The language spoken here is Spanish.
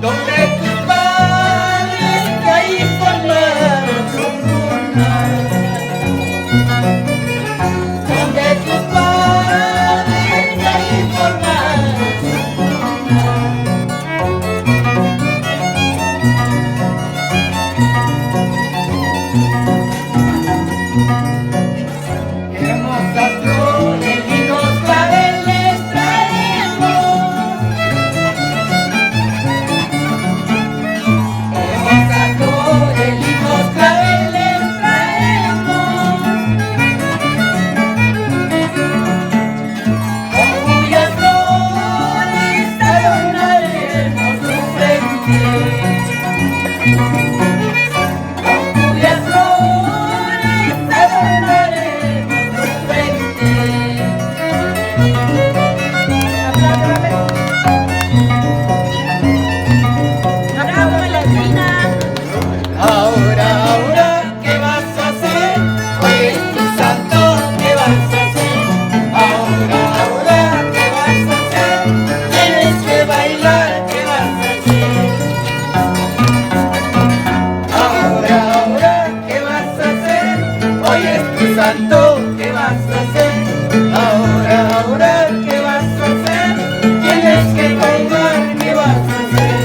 donde tus padres que ahí formaron su cuna, donde tus padres que ahí formaron su cuna. Hermosas flores, lindos claveles traemos. Hermosas flores, lindos claveles traemos. Con cuyas flores adornaremos tu frente. Con cuyas flores adornaremos tu frente. ¡Bravo, bailarina! Ahora, ¿qué vas a hacer? Hoy es tu santo, ¿qué vas a hacer? Ahora, ¿qué vas a hacer? Tienes que bailar, ¿qué vas a hacer? Ahora, ¿qué vas a hacer? Hoy es tu santo, ¿qué vas a hacer? Ahora, ¿qué vas a hacer? Tienes que bailar, ¿qué vas a hacer?